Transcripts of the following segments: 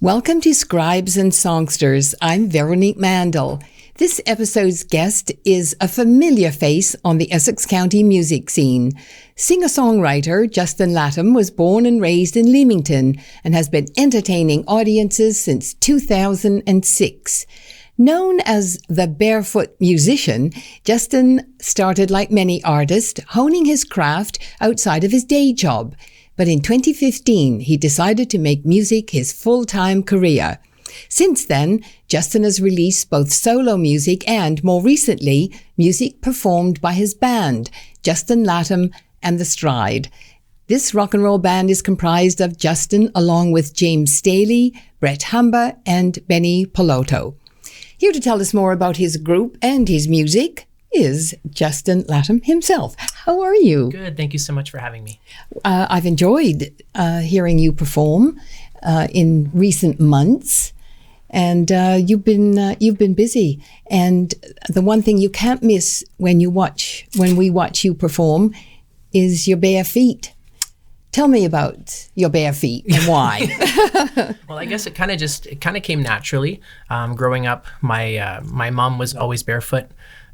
Welcome to Scribes and Songsters. I'm Veronique Mandel. This episode's guest is a familiar face on the Essex County music scene. Singer-songwriter Justin Latam was born and raised in Leamington and has been entertaining audiences since 2006. Known as the Barefoot Musician, Justin started like many artists, honing his craft outside of his day job. But in 2015, he decided to make music his full-time career. Since then, Justin has released both solo music and, more recently, music performed by his band, Justin Latam and the Stride. This rock and roll band is comprised of Justin along with James Staley, Brett Humber, and Benny Polotto. Here to tell us more about his group and his music is Justin Latam himself. How are you? Good. Thank you so much for having me. I've enjoyed hearing you perform in recent months, and you've been busy. And the one thing you can't miss when we watch you perform is your bare feet. Tell me about your bare feet and why. Well, I guess it kind of came naturally. Growing up, my mom was always barefoot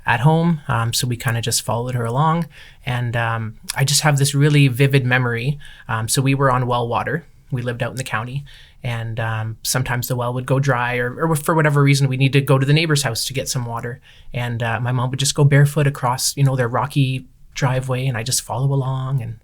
at home, so we kind of just followed her along. And I just have this really vivid memory. So we were on well water. We lived out in the county, and sometimes the well would go dry, or for whatever reason, we need to go to the neighbor's house to get some water. And my mom would just go barefoot across, their rocky driveway, and I just follow along. And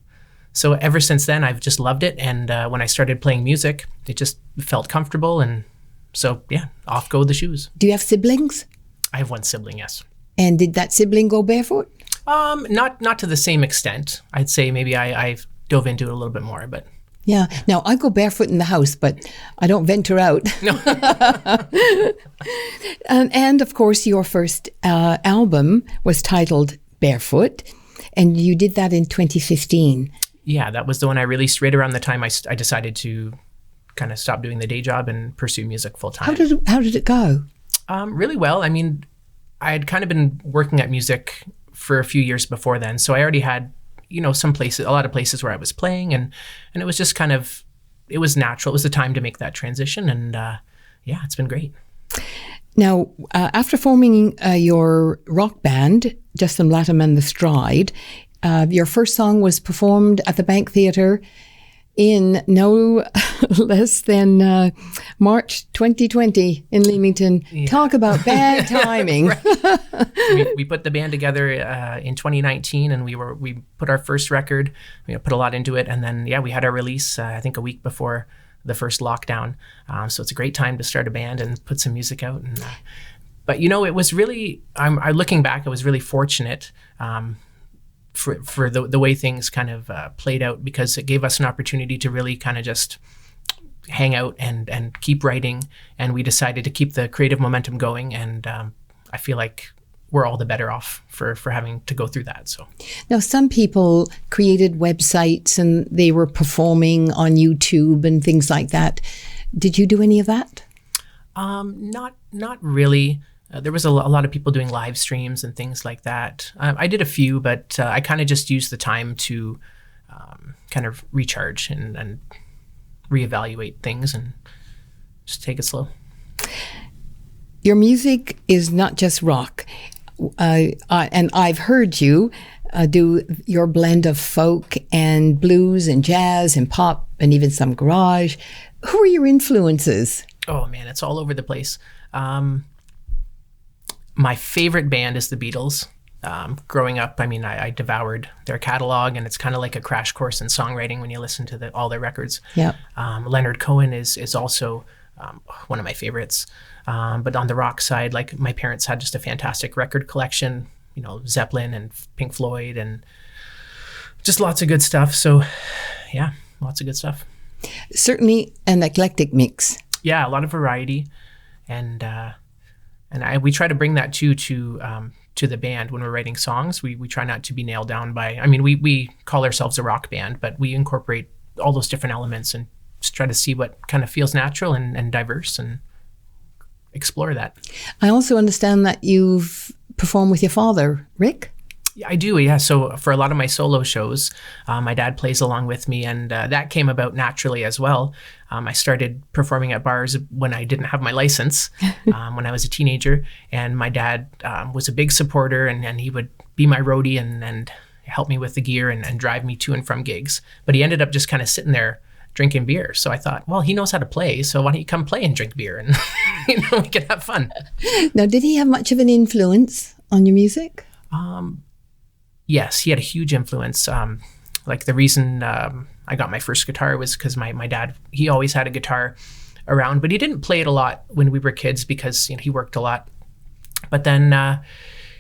so ever since then, I've just loved it. And when I started playing music, it just felt comfortable. And so, yeah, off go the shoes. Do you have siblings? I have one sibling, yes. And did that sibling go barefoot? Not to the same extent. I'd say maybe I dove into it a little bit more, but. Yeah. Now, I go barefoot in the house, but I don't venture out. No. And of course, your first album was titled Barefoot, and you did that in 2015. Yeah, that was the one I released right around the time I decided to kind of stop doing the day job and pursue music full time. How did it go? Really well. I mean, I had kind of been working at music for a few years before then, so I already had, a lot of places where I was playing, and it was just it was natural. It was the time to make that transition, and yeah, it's been great. Now, after forming your rock band, Justin Latam and the Stride, your first song was performed at the Bank Theatre in no less than March 2020 in Leamington. Yeah. Talk about bad timing. We put the band together in 2019, and we put our first record. We put a lot into it, and then we had our release I think a week before the first lockdown. So it's a great time to start a band and put some music out. And but it was really, looking back, I was really fortunate. For the way things kind of played out, because it gave us an opportunity to really kind of just hang out and keep writing, and we decided to keep the creative momentum going, and I feel like we're all the better off for having to go through that. So now, some people created websites and they were performing on YouTube and things like that. Did you do any of that? Not really. There was a lot of people doing live streams and things like that. I did a few, but I kind of just used the time to kind of recharge and reevaluate things and just take it slow. Your music is not just rock. And I've heard you do your blend of folk and blues and jazz and pop and even some garage. Who are your influences? Oh, man, it's all over the place. My favorite band is the Beatles. Growing up, I devoured their catalog, and it's kind of like a crash course in songwriting when you listen to all their records. Yeah. Leonard Cohen is also one of my favorites. But on the rock side, like, my parents had just a fantastic record collection, Zeppelin and Pink Floyd and just lots of good stuff. So yeah, lots of good stuff. Certainly an eclectic mix. Yeah, a lot of variety. And we try to bring that to the band when we're writing songs. We try not to be nailed down by, we call ourselves a rock band, but we incorporate all those different elements and just try to see what kind of feels natural and diverse and explore that. I also understand that you've performed with your father, Rick? Yeah, I do. Yeah. So for a lot of my solo shows, my dad plays along with me, and that came about naturally as well. I started performing at bars when I didn't have my license, when I was a teenager, and my dad was a big supporter, and he would be my roadie and help me with the gear and drive me to and from gigs. But he ended up just kind of sitting there drinking beer. So I thought, well, he knows how to play, so why don't you come play and drink beer, and we can have fun. Now, did he have much of an influence on your music? Yes, he had a huge influence. Like the reason I got my first guitar was because my dad, he always had a guitar around, but he didn't play it a lot when we were kids because he worked a lot. But then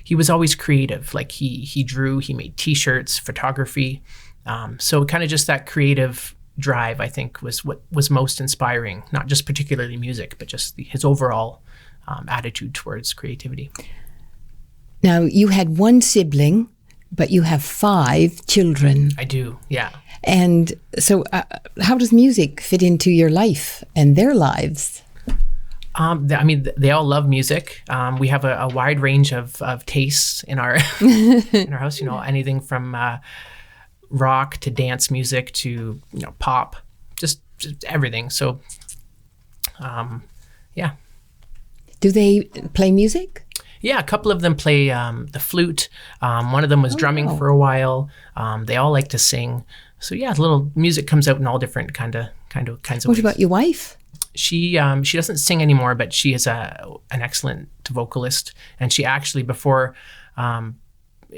he was always creative. Like he drew, he made T-shirts, photography. So kind of just that creative drive, I think, was what was most inspiring. Not just particularly music, but just his overall attitude towards creativity. Now, you had one sibling, but you have 5 children. I do, yeah. And so how does music fit into your life and their lives? They all love music. We have a wide range of tastes in our in our house. Anything from rock to dance music to pop, just everything. So, yeah. Do they play music? Yeah, a couple of them play the flute. One of them was drumming for a while. They all like to sing. So yeah, little music comes out in all different kinds of ways. What about your wife? She doesn't sing anymore, but she is an excellent vocalist. And she actually, before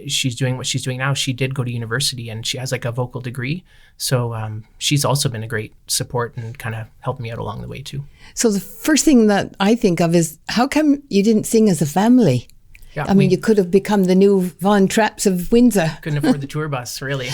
she's doing what she's doing now, she did go to university and she has like a vocal degree. So she's also been a great support and kind of helped me out along the way too. So the first thing that I think of is, how come you didn't sing as a family? Yeah, I mean, you could have become the new Von Trapps of Windsor. Couldn't afford the tour bus, really.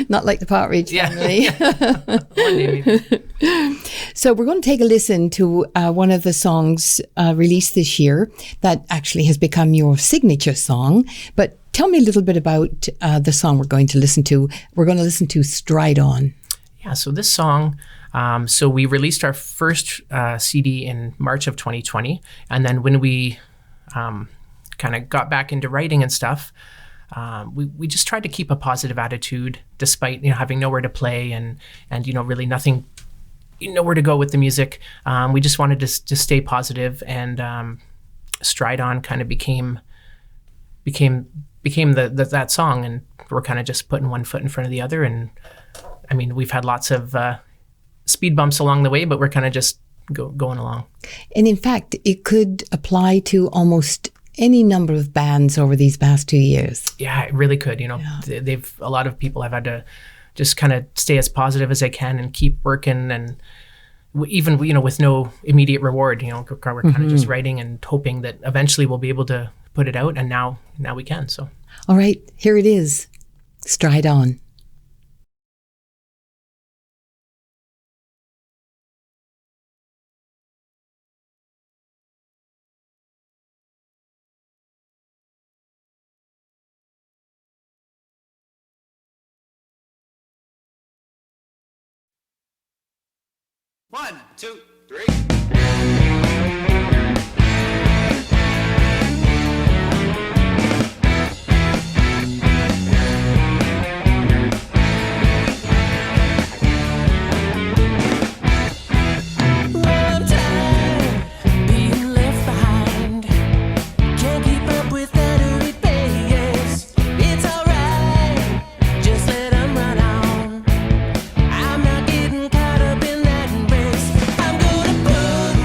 Not like the Partridge family. One day maybe. So we're going to take a listen to one of the songs released this year that actually has become your signature song. But tell me a little bit about the song we're going to listen to. We're going to listen to Stride On. Yeah, so this song, so we released our first CD in March of 2020. And then when we kind of got back into writing and stuff, we just tried to keep a positive attitude despite having nowhere to play and really nothing, nowhere to go with the music. We just wanted to stay positive, and Stride On kind of became that song, and we're kind of just putting one foot in front of the other. And I mean, we've had lots of speed bumps along the way, but we're kind of just going along. And in fact, it could apply to almost any number of bands over these past 2 years. Yeah, it really could. A lot of people have had to just kind of stay as positive as they can and keep working, and even with no immediate reward. We're kind of just writing and hoping that eventually we'll be able to put it out, and now we can. So, all right, here it is, Stride On. One, two, three. I'm gonna put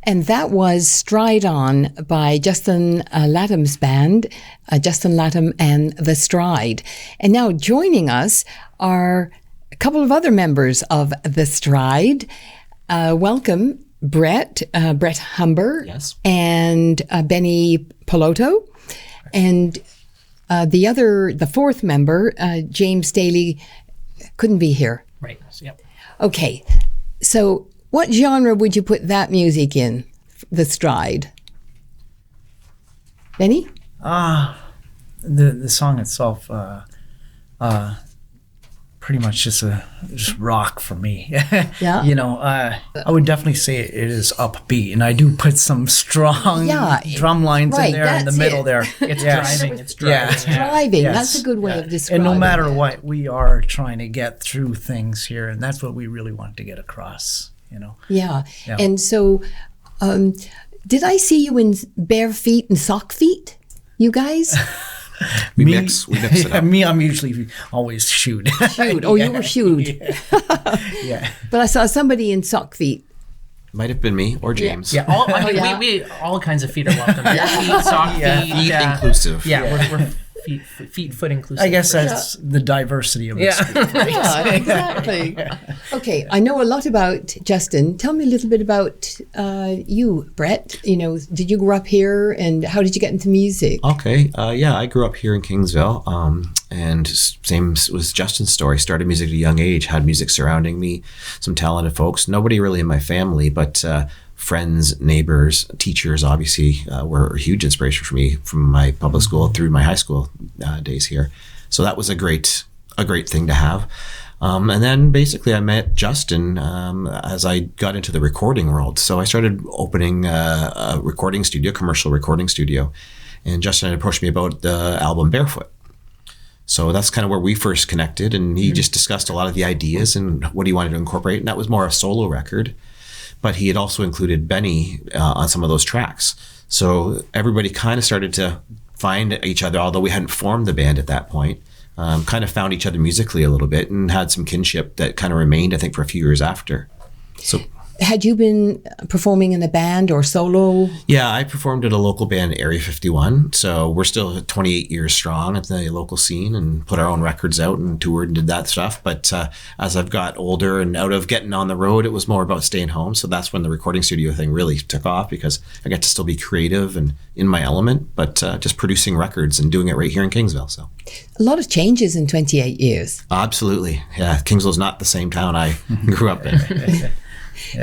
And that was Stride On by Justin Latam's band, Justin Latam and The Stride. And now joining us are a couple of other members of The Stride. Welcome, Brett Humber, Yes. and Benny Piloto. And the fourth member, James Daly, couldn't be here. Right. Yep. Okay, so what genre would you put that music in, The Stride? Benny? The song itself, pretty much just rock for me. Yeah. I would definitely say it is upbeat, and I do put some strong drum lines in there in the middle there. It's driving. It's driving. Yeah. It's driving. Yes. That's a good way of describing And no matter it. what, we are trying to get through things here, and that's what we really want to get across. Yeah. Yeah. And so, did I see you in bare feet and sock feet, you guys? We mix it up. Me, I'm usually always shoed. Shoot. Oh, you were shoed. Yeah. But I saw somebody in sock feet. Might have been me or James. Yeah. We all kinds of feet are welcome. Feet, sock feet. Feet inclusive. Yeah. We're feet, foot inclusive. I guess that's the diversity of this. Yeah, exactly. Okay, I know a lot about Justin. Tell me a little bit about you, Brett. Did you grow up here, and how did you get into music? Okay. I grew up here in Kingsville. And same was Justin's story. Started music at a young age, had music surrounding me, some talented folks. Nobody really in my family, but friends, neighbors, teachers, obviously, were a huge inspiration for me from my public school through my high school days here. So that was a great thing to have. And then basically I met Justin as I got into the recording world. So I started opening a recording studio, commercial recording studio. And Justin had approached me about the album Barefoot. So that's kind of where we first connected. And he just discussed a lot of the ideas and what he wanted to incorporate. And that was more a solo record. But he had also included Benny on some of those tracks. So everybody kind of started to find each other, although we hadn't formed the band at that point. Kind of found each other musically a little bit and had some kinship that kind of remained, I think, for a few years after. So, Had you been performing in a band or solo? yeah, I performed at a local band, Area 51. So we're still 28 years strong at the local scene and put our own records out and toured and did that stuff. But as I've got older and out of getting on the road, it was more about staying home. So that's when the recording studio thing really took off, because I got to still be creative and in my element, but just producing records and doing it right here in Kingsville. So A lot of changes in 28 years. absolutely. Yeah, Kingsville's not the same town I grew up in.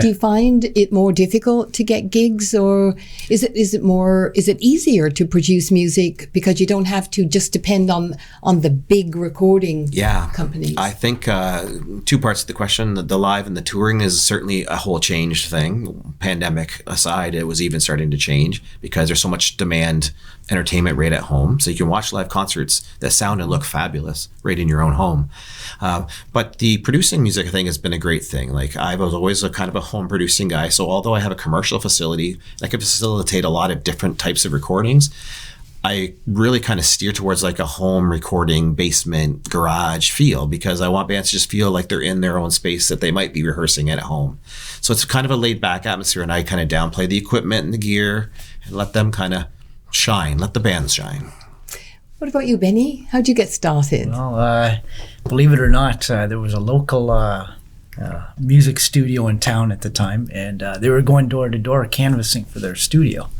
Do you find it more difficult to get gigs, or is it easier to produce music because you don't have to just depend on the big recording companies? I think two parts of the question. The live and the touring is certainly a whole changed thing. Pandemic aside, it was even starting to change because there's so much demand entertainment right at home. So you can watch live concerts that sound and look fabulous right in your own home. But the producing music, I think, has been a great thing. Like, I was always a kind of a home producing guy. So although I have a commercial facility that can facilitate a lot of different types of recordings, I really kind of steer towards like a home recording basement garage feel, because I want bands to just feel like they're in their own space that they might be rehearsing at home. So it's kind of a laid back atmosphere, and I kind of downplay the equipment and the gear and let them kind of shine, let the bands shine. What about you, Benny? How'd you get started? Well, believe it or not, there was a local music studio in town at the time, and they were going door to door canvassing for their studio.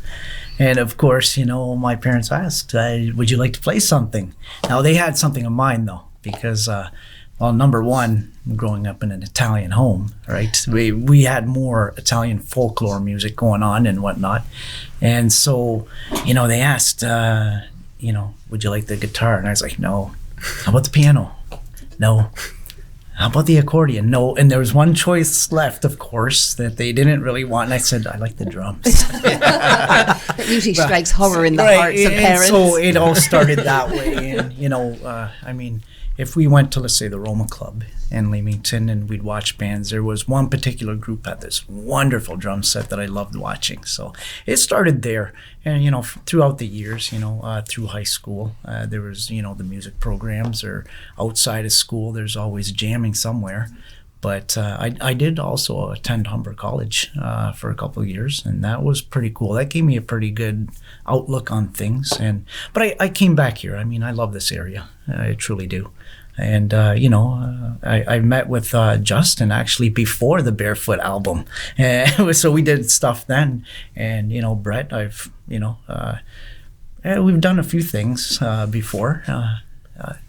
And of course, my parents asked, would you like to play something? Now, they had something in mind, though, because, number one, growing up in an Italian home, right? We had more Italian folklore music going on and whatnot. And so, they asked, would you like the guitar? And I was like, no. How about the piano? No. How about the accordion? No. And there was one choice left, of course, that they didn't really want. And I said, I like the drums. That usually strikes horror in the hearts of parents. So it all started that way. And, if we went to, let's say, the Roma Club in Leamington and we'd watch bands, there was one particular group had this wonderful drum set that I loved watching. So it started there. And, throughout the years, through high school, there was, the music programs, or outside of school, there's always jamming somewhere. But I did also attend Humber College for a couple of years, and that was pretty cool. That gave me a pretty good outlook on things. But I came back here. I mean, I love this area. I truly do. And, I met with Justin actually before the Barefoot album. So we did stuff then. And, Brett, we've done a few things before.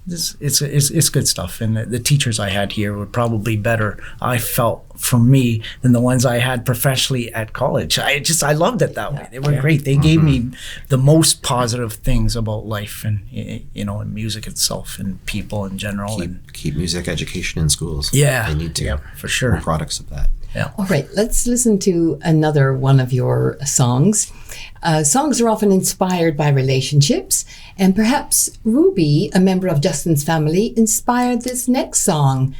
It's good stuff, and the teachers I had here were probably better, I felt, for me than the ones I had professionally at college. I loved it that way. They were great. They gave me the most positive things about life and and music itself and people in general. Keep music education in schools. Yeah, they need to. Yeah, for sure. More products of that. Yeah. All right, let's listen to another one of your songs. Songs are often inspired by relationships, and perhaps Ruby, a member of Justin's family, inspired this next song.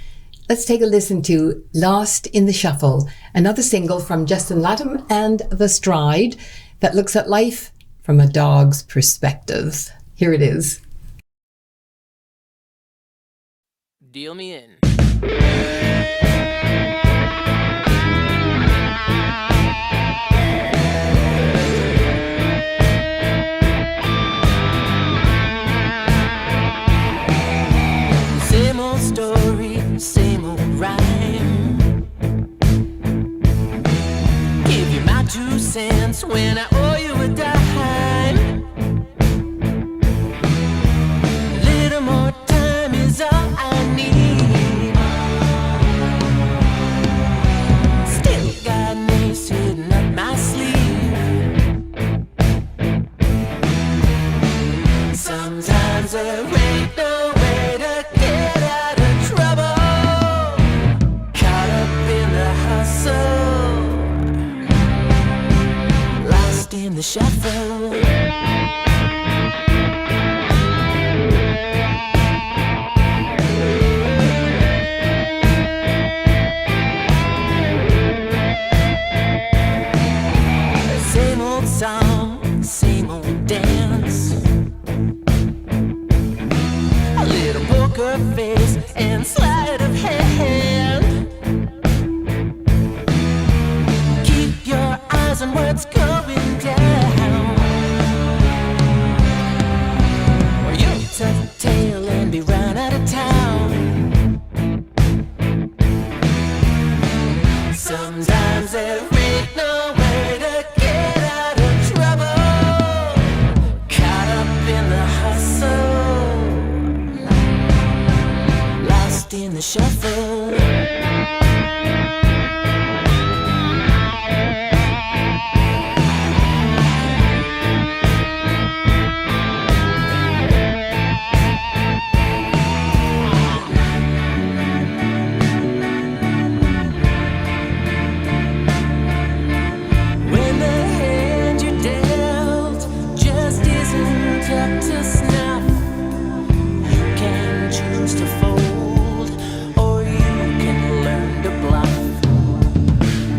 Let's take a listen to Lost in the Shuffle, another single from Justin Latam and The Stride that looks at life from a dog's perspective. Here it is. Deal me in. Same old story, same old rhyme. Give you my 2 cents when I owe you a dime. Little more time is all I need. Still got an ace hidden up my sleeve. Sometimes there ain't no way to get out of trouble. Caught up in the hustle, lost in the shuffle. Same old song, same old dance. A little poker face and sleight of hand. Keep your eyes on what's going down, or you'll tuck a tail and be run out of town. Sometimes there ain't no way to get out of trouble. Caught up in the hustle, lost in the shuffle. When the hand you dealt just isn't up to snuff, you can choose to fold, or you can learn to bluff.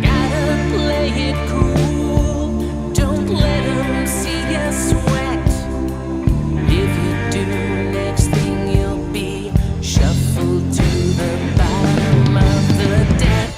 Gotta play it cool, don't let 'em see you sweat. If you do, next thing you'll be shuffled to the bottom of the deck.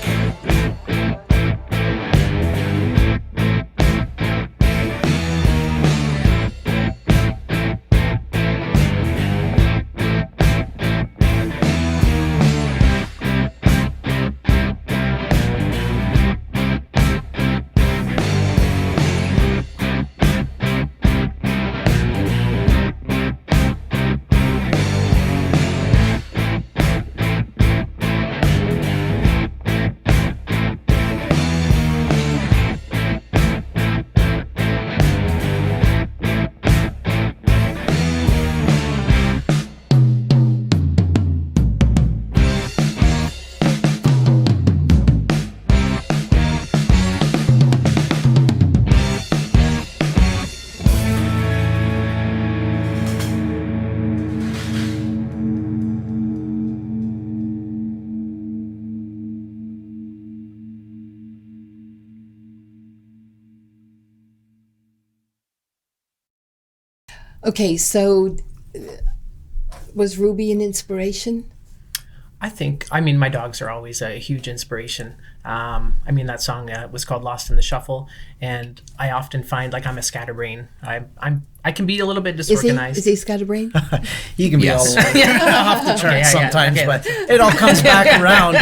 Okay, so was Ruby an inspiration? I mean, my dogs are always a huge inspiration. I mean, that song was called "Lost in the Shuffle," and I often find like I'm a scatterbrain. I can be a little bit disorganized. Is he scatterbrain? He can be all over off the charts sometimes, but it all comes back around.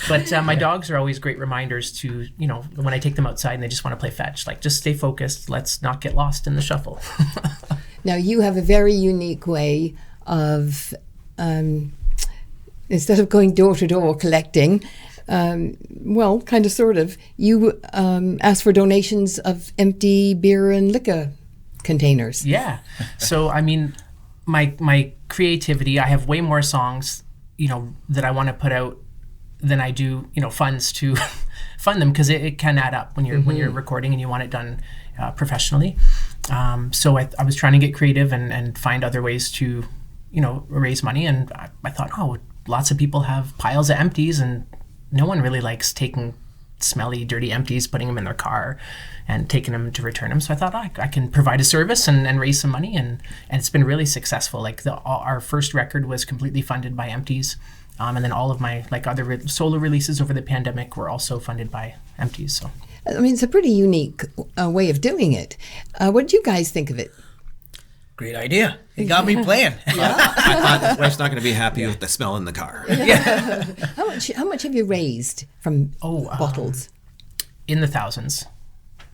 But my dogs are always great reminders to, when I take them outside and they just want to play fetch, like just stay focused. Let's not get lost in the shuffle. Now, you have a very unique way of, instead of going door to door collecting, well, kind of, sort of, you ask for donations of empty beer and liquor containers. Yeah. So, I mean, my creativity, I have way more songs, that I want to put out than I do, funds to fund them, because it can add up when you're recording and you want it done professionally. So I was trying to get creative and find other ways to, raise money. And I thought, lots of people have piles of empties, and no one really likes taking smelly, dirty empties, putting them in their car and taking them to return them. So I thought, I can provide a service and raise some money. And it's been really successful. Like our first record was completely funded by empties. And then all of my other solo releases over the pandemic were also funded by empties. So, I mean, it's a pretty unique way of doing it. What did you guys think of it? Great idea. It got me playing. I thought his wife's not going to be happy with the smell in the car. Yeah. How much have you raised from bottles? In the thousands.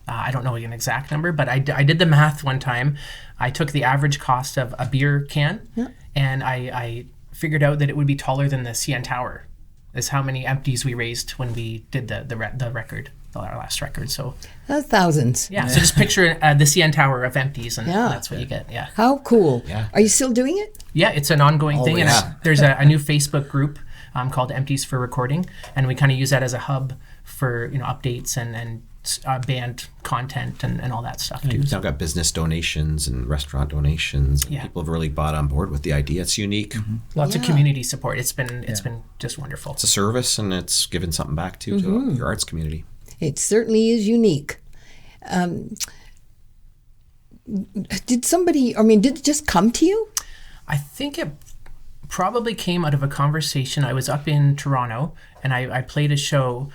I don't know an exact number, but I did the math one time. I took the average cost of a beer can, and I figured out that it would be taller than the CN Tower. Is how many empties we raised when we did the record, our last record. So That's thousands. yeah, so just picture the CN Tower of empties, and that's what you get. Yeah. How cool. Yeah. Are you still doing it? Yeah, it's an ongoing thing. yeah. And there's a new Facebook group called Empties for Recording, and we kind of use that as a hub for updates and band content and all that stuff too. We've now got business donations and restaurant donations. And people have really bought on board with the idea. It's unique. Lots of community support. It's been just wonderful. It's a service, and it's given something back to your arts community. It certainly is unique. Did it just come to you? I think it probably came out of a conversation. I was up in Toronto, and I played a show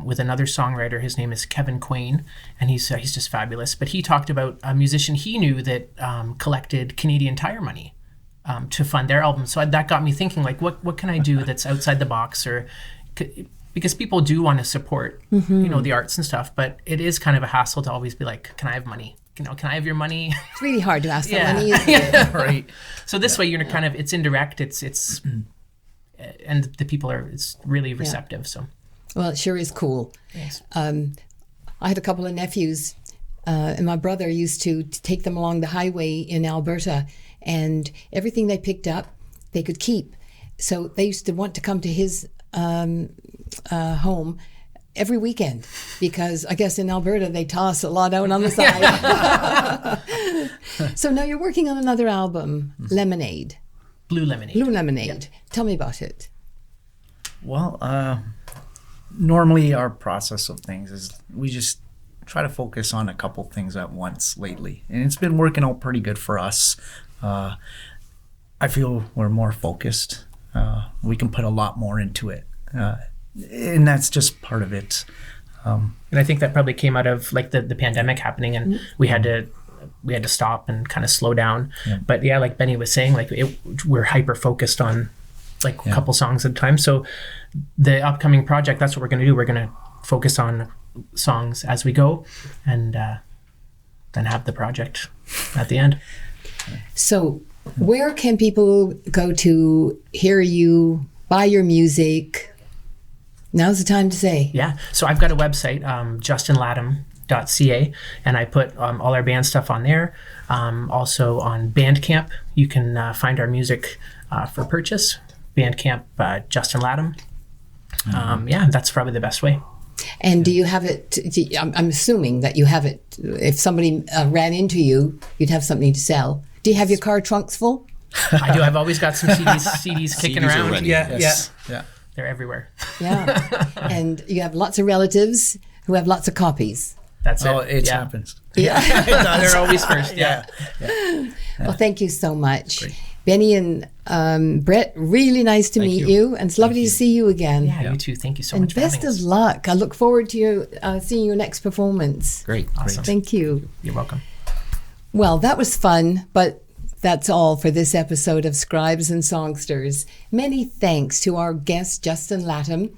with another songwriter. His name is Kevin Quain, and he's just fabulous. But he talked about a musician he knew that collected Canadian Tire money to fund their album. So that got me thinking, like, what can I do that's outside the box, because people do want to support, the arts and stuff, but it is kind of a hassle to always be like, can I have money? Can I have your money? It's really hard to ask for money, isn't it? Right. So this way, you're kind of, it's indirect. It's and the people it's really receptive. So. Well, it sure is cool. Yes. I had a couple of nephews, and my brother used to take them along the highway in Alberta, and everything they picked up, they could keep. So they used to want to come to his home every weekend, because I guess in Alberta they toss a lot out on the side. So now you're working on another album, Lemonade. Blue Lemonade. Blue Lemonade. Tell me about it. Well, normally our process of things is we just try to focus on a couple things at once lately, and it's been working out pretty good for us. I feel we're more focused. We can put a lot more into it, and that's just part of it. And I think that probably came out of like the pandemic happening, and we had to stop and kind of slow down. Yeah. But yeah, like Benny was saying, like we're hyper focused on a couple songs at a time. So the upcoming project, that's what we're going to do. We're going to focus on songs as we go, and then have the project at the end. So where can people go to hear you, buy your music? Now's the time to say. Yeah. So I've got a website, justinlatam.ca, and I put all our band stuff on there. Also on Bandcamp, you can find our music for purchase. Bandcamp, Justin Latam. Yeah, that's probably the best way. And do you have it? I'm assuming that you have it. If somebody ran into you, you'd have something to sell. Do you have your car trunks full? I do. I've always got some CDs kicking CDs are around. ready. Yeah. Yeah. They're everywhere. Yeah. And you have lots of relatives who have lots of copies. That's it. Oh, it Yeah. happens. Yeah. They're always first. Yeah. Well, thank you so much. Great. Benny and Brett, really nice to meet you. And it's lovely to see you again. Yeah, you too. Thank you so And much for best having of us. luck. I look forward to you seeing your next performance. Great. Awesome. Thank you. You're welcome. Well, that was fun, but that's all for this episode of Scribes and Songsters. Many thanks to our guest, Justin Latam,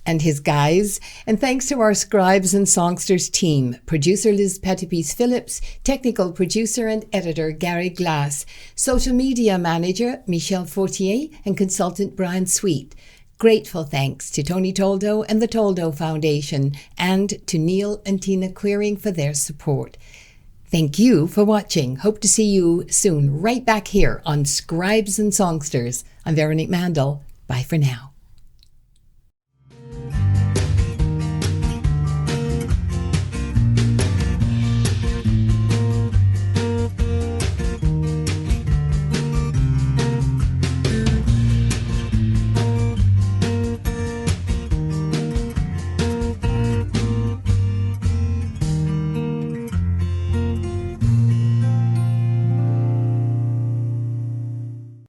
and his guys, and thanks to our Scribes and Songsters team, producer Liz Pettipies Phillips, technical producer and editor Gary Glass, social media manager Michelle Fortier, and consultant Brian Sweet. Grateful thanks to Tony Toldo and the Toldo Foundation, and to Neil and Tina Queering for their support. Thank you for watching. Hope to see you soon right back here on Scribes and Songsters. I'm Veronique Mandel. Bye for now.